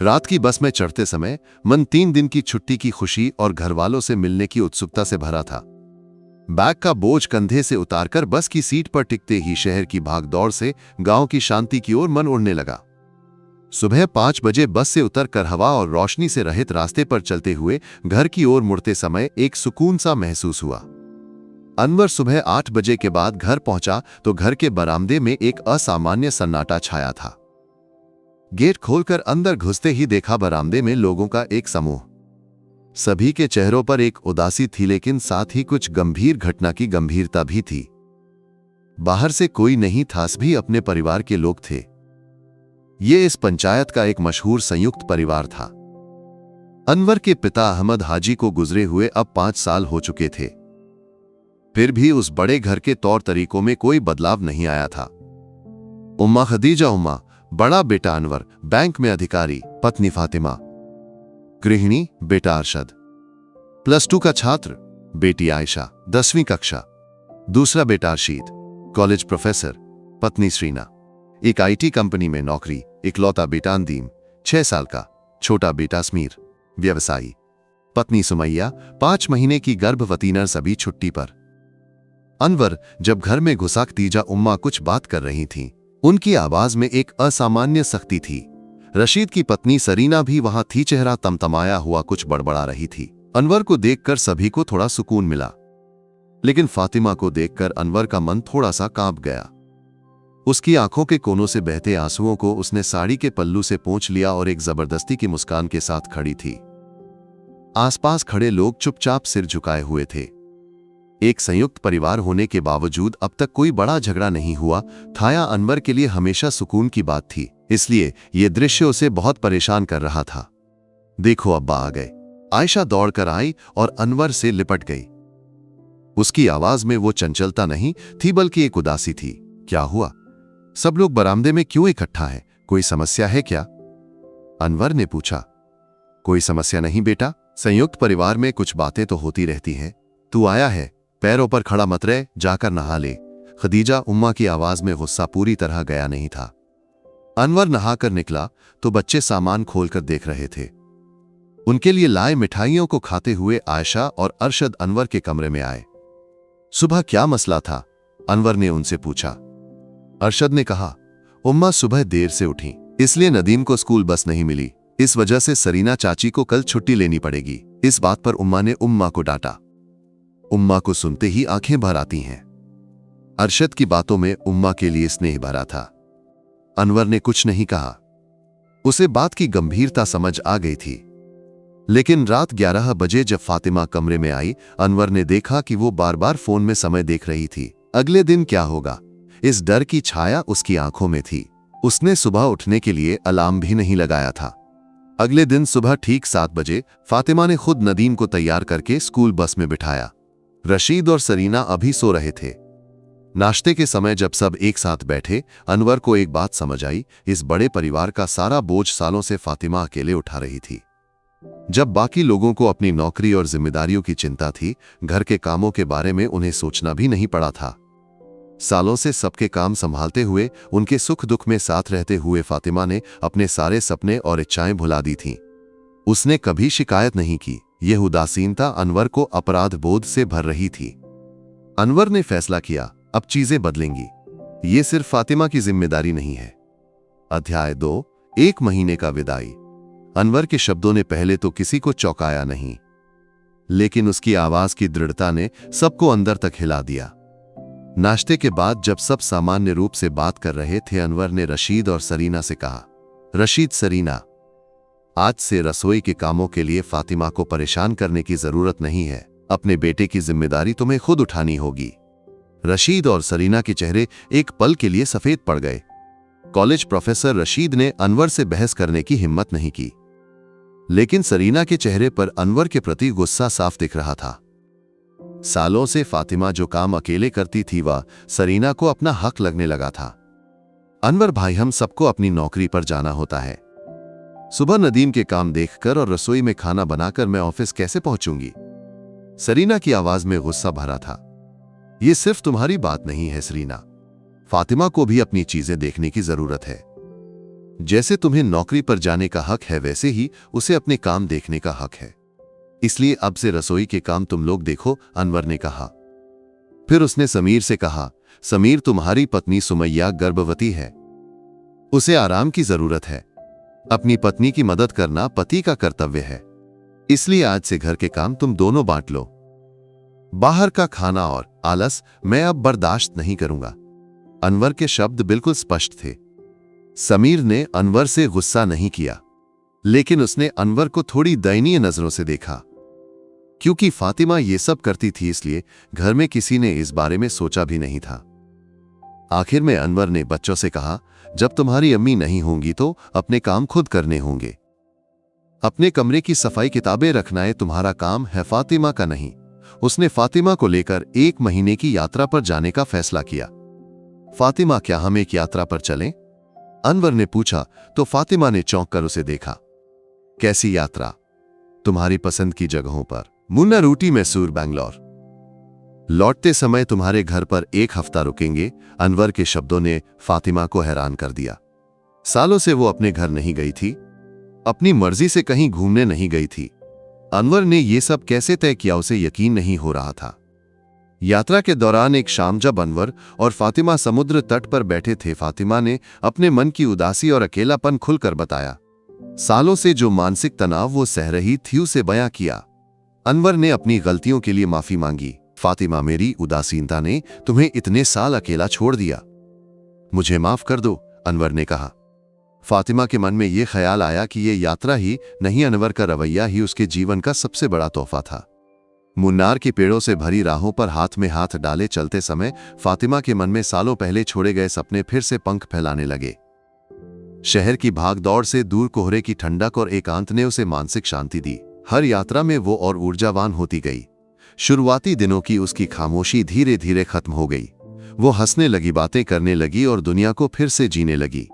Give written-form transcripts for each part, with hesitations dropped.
रात की बस में चढ़ते समय मन 3 दिन की छुट्टी की खुशी और घरवालों से मिलने की उत्सुकता से भरा था। बैग का बोझ कंधे से उतारकर बस की सीट पर टिकते ही शहर की भागदौड़ से गांव की शांति की ओर मन उड़ने लगा। सुबह 5 बजे बस से उतरकर हवा और रोशनी से रहित रास्ते पर चलते हुए घर की ओर मुड़ते समय एक सुकून सा महसूस हुआ। अनवर सुबह 8 बजे के बाद घर पहुंचा तो घर के बरामदे में एक असामान्य सन्नाटा छाया था। गेट खोलकर अंदर घुसते ही देखा बरामदे में लोगों का एक समूह। सभी के चेहरों पर एक उदासी थी, लेकिन साथ ही कुछ गंभीर घटना की गंभीरता भी थी। बाहर से कोई नहीं था, भी अपने परिवार के लोग थे। ये इस पंचायत का एक मशहूर संयुक्त परिवार था। अनवर के पिता अहमद हाजी को गुजरे हुए अब 5 साल हो चुके थे। फिर भी उस बड़े घर के तौर तरीकों में कोई बदलाव नहीं आया था। उम्मा खदीजा, उम्मा, बड़ा बेटा अनवर बैंक में अधिकारी, पत्नी फातिमा गृहिणी, बेटा अरशद +2 का छात्र, बेटी आयशा 10वीं कक्षा, दूसरा बेटा अर्शीद कॉलेज प्रोफेसर, पत्नी श्रीना एक आईटी कंपनी में नौकरी, इकलौता बेटा अंदीम 6 साल का, छोटा बेटा स्मीर व्यवसायी, पत्नी सुमैया 5 महीने की गर्भवती नर्स अभी छुट्टी पर। अनवर जब घर में घुसा, खदीजा उम्मा कुछ बात कर रही थीं। उनकी आवाज में एक असामान्य सख्ती थी। रशीद की पत्नी सरीना भी वहां थी, चेहरा तमतमाया हुआ कुछ बड़बड़ा रही थी। अनवर को देखकर सभी को थोड़ा सुकून मिला, लेकिन फातिमा को देखकर अनवर का मन थोड़ा सा कांप गया। उसकी आंखों के कोनों से बहते आंसुओं को उसने साड़ी के पल्लू से पोंछ लिया और एक जबरदस्ती की मुस्कान के साथ खड़ी थी। आसपास खड़े लोग चुपचाप सिर झुकाए हुए थे। एक संयुक्त परिवार होने के बावजूद अब तक कोई बड़ा झगड़ा नहीं हुआ था। या अनवर के लिए हमेशा सुकून की बात थी, इसलिए यह दृश्य उसे बहुत परेशान कर रहा था। देखो अब्बा आ गए। आयशा दौड़कर आई और अनवर से लिपट गई। उसकी आवाज में वो चंचलता नहीं थी, बल्कि एक उदासी थी। क्या हुआ? सब लोग बरामदे में क्यों इकट्ठा है? कोई समस्या है क्या? अनवर ने पूछा। कोई समस्या नहीं बेटा, संयुक्त परिवार में कुछ बातें तो होती रहती हैं। तू आया है, पैरों पर खड़ा मत रह, जाकर नहा ले। खदीजा उम्मा की आवाज में गुस्सा पूरी तरह गया नहीं था। अनवर नहाकर निकला तो बच्चे सामान खोलकर देख रहे थे। उनके लिए लाए मिठाइयों को खाते हुए आयशा और अरशद अनवर के कमरे में आए। सुबह क्या मसला था? अनवर ने उनसे पूछा। अरशद ने कहा, उम्मा सुबह देर से उठी, इसलिए नदीम को स्कूल बस नहीं मिली। इस वजह से सरीना चाची को कल छुट्टी लेनी पड़ेगी। इस बात पर उम्मा ने उम्मा को डांटा। उम्मा को सुनते ही आंखें भर आती हैं। अरशद की बातों में उम्मा के लिए स्नेह भरा था। अनवर ने कुछ नहीं कहा। उसे बात की गंभीरता समझ आ गई थी। लेकिन रात 11 बजे जब फातिमा कमरे में आई, अनवर ने देखा कि वो बार बार फोन में समय देख रही थी। अगले दिन क्या होगा, इस डर की छाया उसकी आंखों में थी। उसने सुबह उठने के लिए अलार्म भी नहीं लगाया था। अगले दिन सुबह ठीक 7 बजे फातिमा ने खुद नदीम को तैयार करके स्कूल बस में बिठाया। रशीद और सरीना अभी सो रहे थे। नाश्ते के समय जब सब एक साथ बैठे, अनवर को एक बात समझ आई। इस बड़े परिवार का सारा बोझ सालों से फातिमा अकेले उठा रही थी। जब बाकी लोगों को अपनी नौकरी और जिम्मेदारियों की चिंता थी, घर के कामों के बारे में उन्हें सोचना भी नहीं पड़ा था। सालों से सबके काम संभालते हुए, उनके सुख दुख में साथ रहते हुए फातिमा ने अपने सारे सपने और इच्छाएं भुला दी थीं। उसने कभी शिकायत नहीं की। यह उदासीनता अनवर को अपराध बोध से भर रही थी। अनवर ने फैसला किया, अब चीजें बदलेंगी। ये सिर्फ फातिमा की जिम्मेदारी नहीं है। अध्याय 2, 1 महीने का विदाई। अनवर के शब्दों ने पहले तो किसी को चौंकाया नहीं, लेकिन उसकी आवाज की दृढ़ता ने सबको अंदर तक हिला दिया। नाश्ते के बाद जब सब सामान्य रूप से बात कर रहे थे, अनवर ने रशीद और सरीना से कहा, रशीद, सरीना, आज से रसोई के कामों के लिए फातिमा को परेशान करने की जरूरत नहीं है। अपने बेटे की जिम्मेदारी तुम्हें खुद उठानी होगी। रशीद और सरीना के चेहरे एक पल के लिए सफेद पड़ गए। कॉलेज प्रोफेसर रशीद ने अनवर से बहस करने की हिम्मत नहीं की, लेकिन सरीना के चेहरे पर अनवर के प्रति गुस्सा साफ दिख रहा था। सालों से फातिमा जो काम अकेले करती थी, वह सरीना को अपना हक लगने लगा था। अनवर भाई, हम सबको अपनी नौकरी पर जाना होता है। सुबह नदीम के काम देखकर और रसोई में खाना बनाकर मैं ऑफिस कैसे पहुंचूंगी? सरीना की आवाज में गुस्सा भरा था। यह सिर्फ तुम्हारी बात नहीं है सरीना, फातिमा को भी अपनी चीजें देखने की जरूरत है। जैसे तुम्हें नौकरी पर जाने का हक है, वैसे ही उसे अपने काम देखने का हक है। इसलिए अब से रसोई के काम तुम लोग देखो, अनवर ने कहा। फिर उसने समीर से कहा, समीर, तुम्हारी पत्नी सुमैया गर्भवती है, उसे आराम की जरूरत है। अपनी पत्नी की मदद करना पति का कर्तव्य है, इसलिए आज से घर के काम तुम दोनों बांट लो। बाहर का खाना और आलस मैं अब बर्दाश्त नहीं करूंगा। अनवर के शब्द बिल्कुल स्पष्ट थे। समीर ने अनवर से गुस्सा नहीं किया, लेकिन उसने अनवर को थोड़ी दयनीय नजरों से देखा। क्योंकि फातिमा ये सब करती थी, इसलिए घर में किसी ने इस बारे में सोचा भी नहीं था। आखिर में अनवर ने बच्चों से कहा, जब तुम्हारी अम्मी नहीं होंगी तो अपने काम खुद करने होंगे। अपने कमरे की सफाई किताबें रखना है तुम्हारा काम है, फातिमा का नहीं। उसने फातिमा को लेकर 1 महीने की यात्रा पर जाने का फैसला किया। फातिमा, क्या हम एक यात्रा पर चलें? अनवर ने पूछा तो फातिमा ने चौंक कर उसे देखा। कैसी यात्रा? तुम्हारी पसंद की जगहों पर। मुन्ना, ऊटी, मैसूर, बैंगलोर। लौटते समय तुम्हारे घर पर 1 हफ्ता रुकेंगे। अनवर के शब्दों ने फातिमा को हैरान कर दिया। सालों से वो अपने घर नहीं गई थी, अपनी मर्जी से कहीं घूमने नहीं गई थी। अनवर ने ये सब कैसे तय किया, उसे यकीन नहीं हो रहा था। यात्रा के दौरान एक शाम जब अनवर और फातिमा समुद्र तट पर बैठे थे, फातिमा ने अपने मन की उदासी और अकेलापन खुलकर बताया। सालों से जो मानसिक तनाव वो सह रही थी, उसे बयां किया। अनवर ने अपनी गलतियों के लिए माफी मांगी। फातिमा, मेरी उदासीनता ने तुम्हें इतने साल अकेला छोड़ दिया, मुझे माफ कर दो, अनवर ने कहा। फातिमा के मन में यह ख्याल आया कि यह यात्रा ही नहीं, अनवर का रवैया ही उसके जीवन का सबसे बड़ा तोहफा था। मुन्नार के पेड़ों से भरी राहों पर हाथ में हाथ डाले चलते समय फातिमा के मन में सालों पहले छोड़े गए सपने फिर से पंख फैलाने लगे। शहर की भागदौड़ से दूर कोहरे की ठंडक और एकांत ने उसे मानसिक शांति दी। हर यात्रा में वो और ऊर्जावान होती गई। शुरुआती दिनों की उसकी खामोशी धीरे धीरे खत्म हो गई। वो हंसने लगी, बातें करने लगी और दुनिया को फिर से जीने लगी।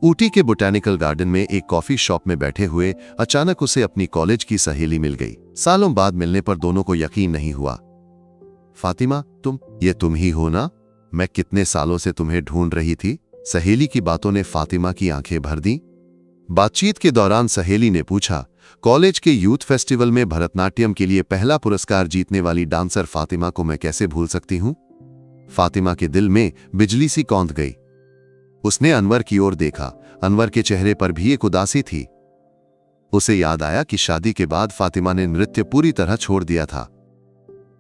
ऊटी के बोटैनिकल गार्डन में एक कॉफी शॉप में बैठे हुए अचानक उसे अपनी कॉलेज की सहेली मिल गई। सालों बाद मिलने पर दोनों को यकीन नहीं हुआ। फातिमा, तुम ही हो ना? मैं कितने सालों से तुम्हें ढूंढ रही थी। सहेली की बातों ने फातिमा की आंखें भर दी। बातचीत के दौरान सहेली ने पूछा, कॉलेज के यूथ फेस्टिवल में भरतनाट्यम के लिए पहला पुरस्कार जीतने वाली डांसर फातिमा को मैं कैसे भूल सकती हूं? फातिमा के दिल में बिजली सी कौंध गई। उसने अनवर की ओर देखा। अनवर के चेहरे पर भी एक उदासी थी। उसे याद आया कि शादी के बाद फातिमा ने नृत्य पूरी तरह छोड़ दिया था।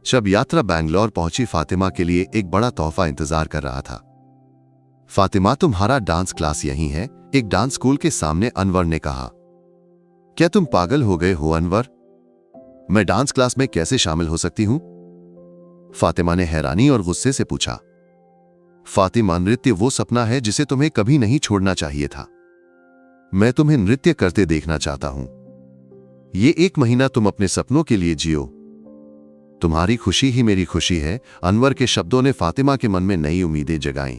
जब यात्रा बैंगलोर पहुंची, फातिमा के लिए एक बड़ा तोहफा इंतजार कर रहा था। फातिमा, तुम्हारा डांस क्लास यहीं है, एक डांस स्कूल के सामने, अनवर ने कहा। क्या तुम पागल हो गए हो अनवर? मैं डांस क्लास में कैसे शामिल हो सकती हूं? फातिमा ने हैरानी और गुस्से से पूछा। फातिमा, नृत्य वो सपना है जिसे तुम्हें कभी नहीं छोड़ना चाहिए था। मैं तुम्हें नृत्य करते देखना चाहता हूं। ये 1 महीना तुम अपने सपनों के लिए जियो। तुम्हारी खुशी ही मेरी खुशी है। अनवर के शब्दों ने फातिमा के मन में नई उम्मीदें जगाईं।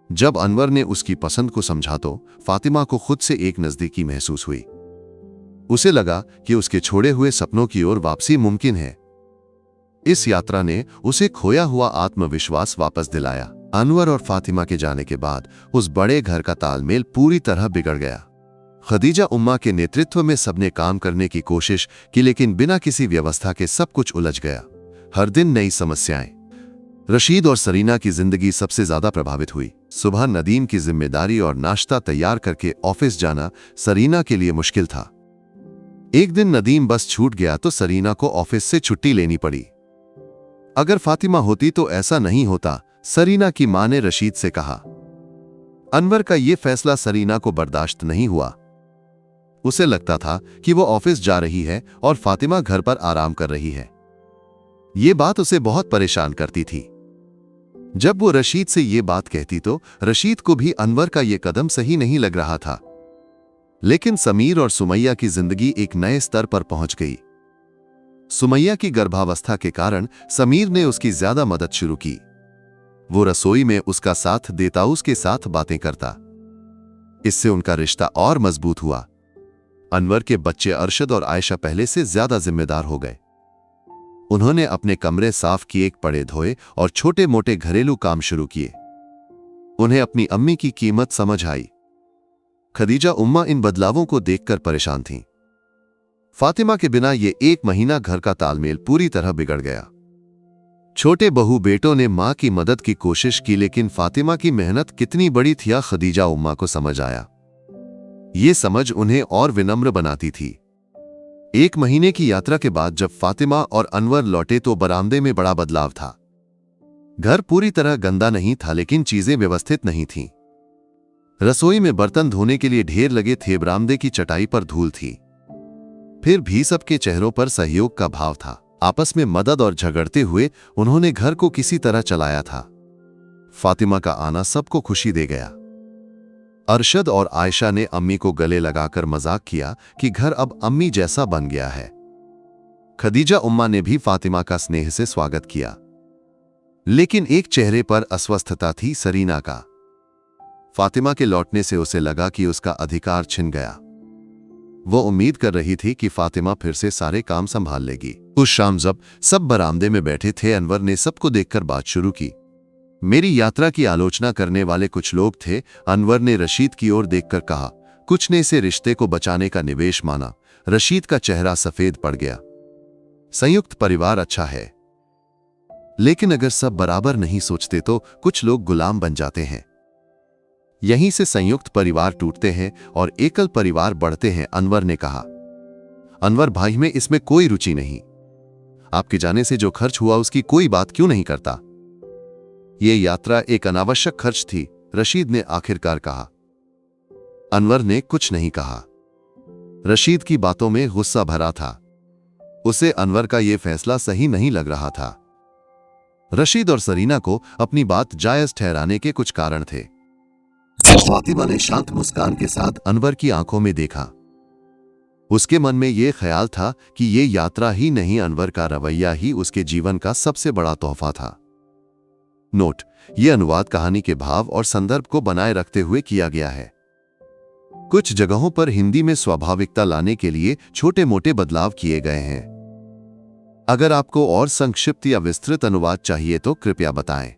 जब अनवर ने उसकी पसंद को समझा तो फातिमा को खुद से एक नजदीकी महसूस हुई। उसे लगा कि उसके छोड़े हुए सपनों की ओर वापसी मुमकिन है। इस यात्रा ने उसे खोया हुआ आत्मविश्वास वापस दिलाया। अनवर और फातिमा के जाने के बाद उस बड़े घर का तालमेल पूरी तरह बिगड़ गया। खदीजा उम्मा के नेतृत्व में सबने काम करने की कोशिश की, लेकिन बिना किसी व्यवस्था के सब कुछ उलझ गया। हर दिन नई समस्याएं। रशीद और सरीना की जिंदगी सबसे ज्यादा प्रभावित हुई। सुबह नदीम की जिम्मेदारी और नाश्ता तैयार करके ऑफिस जाना सरीना के लिए मुश्किल था। एक दिन नदीम बस छूट गया तो सरीना को ऑफिस से छुट्टी लेनी पड़ी। अगर फातिमा होती तो ऐसा नहीं होता, सरीना की मां ने रशीद से कहा। अनवर का यह फैसला सरीना को बर्दाश्त नहीं हुआ। उसे लगता था कि वो ऑफिस जा रही है और फातिमा घर पर आराम कर रही है। ये बात उसे बहुत परेशान करती थी। जब वो रशीद से ये बात कहती तो रशीद को भी अनवर का ये कदम सही नहीं लग रहा था। लेकिन समीर और सुमैया की जिंदगी एक नए स्तर पर पहुंच गई। सुमैया की गर्भावस्था के कारण समीर ने उसकी ज्यादा मदद शुरू की। वो रसोई में उसका साथ देता, उसके साथ बातें करता। इससे उनका रिश्ता और मजबूत हुआ। अनवर के बच्चे अरशद और आयशा पहले से ज्यादा जिम्मेदार हो गए। उन्होंने अपने कमरे साफ किए, पड़े धोए और छोटे मोटे घरेलू काम शुरू किए। उन्हें अपनी अम्मी की कीमत समझ आई। खदीजा उम्मा इन बदलावों को देखकर परेशान थीं। फातिमा के बिना ये 1 महीना घर का तालमेल पूरी तरह बिगड़ गया। छोटे बहू बेटों ने मां की मदद की कोशिश की, लेकिन फातिमा की मेहनत कितनी बड़ी थी खदीजा उम्मा को समझ आया। ये समझ उन्हें और विनम्र बनाती थी। 1 महीने की यात्रा के बाद जब फातिमा और अनवर लौटे तो बरामदे में बड़ा बदलाव था। घर पूरी तरह गंदा नहीं था, लेकिन चीजें व्यवस्थित नहीं थीं। रसोई में बर्तन धोने के लिए ढेर लगे थे, बरामदे की चटाई पर धूल थी। फिर भी सबके चेहरों पर सहयोग का भाव था। आपस में मदद और झगड़ते हुए उन्होंने घर को किसी तरह चलाया था। फातिमा का आना सबको खुशी दे गया। अरशद और आयशा ने अम्मी को गले लगाकर मजाक किया कि घर अब अम्मी जैसा बन गया है। खदीजा उम्मा ने भी फातिमा का स्नेह से स्वागत किया, लेकिन एक चेहरे पर अस्वस्थता थी, सरीना का। फातिमा के लौटने से उसे लगा कि उसका अधिकार छिन गया। वो उम्मीद कर रही थी कि फातिमा फिर से सारे काम संभाल लेगी। उस शाम जब सब बरामदे में बैठे थे, अनवर ने सबको देखकर बात शुरू की। मेरी यात्रा की आलोचना करने वाले कुछ लोग थे। अनवर ने रशीद की ओर देखकर कहा। कुछ ने इसे रिश्ते को बचाने का निवेश माना। रशीद का चेहरा सफेद पड़ गया। संयुक्त परिवार अच्छा है, लेकिन अगर सब बराबर नहीं सोचते तो कुछ लोग गुलाम बन जाते हैं। यहीं से संयुक्त परिवार टूटते हैं और एकल परिवार बढ़ते हैं, अनवर ने कहा। अनवर भाई में इसमें कोई रुचि नहीं। आपके जाने से जो खर्च हुआ उसकी कोई बात क्यों नहीं करता? ये यात्रा एक अनावश्यक खर्च थी, रशीद ने आखिरकार कहा। अनवर ने कुछ नहीं कहा। रशीद की बातों में गुस्सा भरा था। उसे अनवर का यह फैसला सही नहीं लग रहा था। रशीद और सरीना को अपनी बात जायज ठहराने के कुछ कारण थे। फातिमा ने शांत मुस्कान के साथ अनवर की आंखों में देखा। उसके मन में यह ख्याल था कि यह यात्रा ही नहीं, अनवर का रवैया ही उसके जीवन का सबसे बड़ा तोहफा था। नोट: यह अनुवाद कहानी के भाव और संदर्भ को बनाए रखते हुए किया गया है। कुछ जगहों पर हिंदी में स्वाभाविकता लाने के लिए छोटे मोटे बदलाव किए गए हैं। अगर आपको और संक्षिप्त या विस्तृत अनुवाद चाहिए तो कृपया बताएं।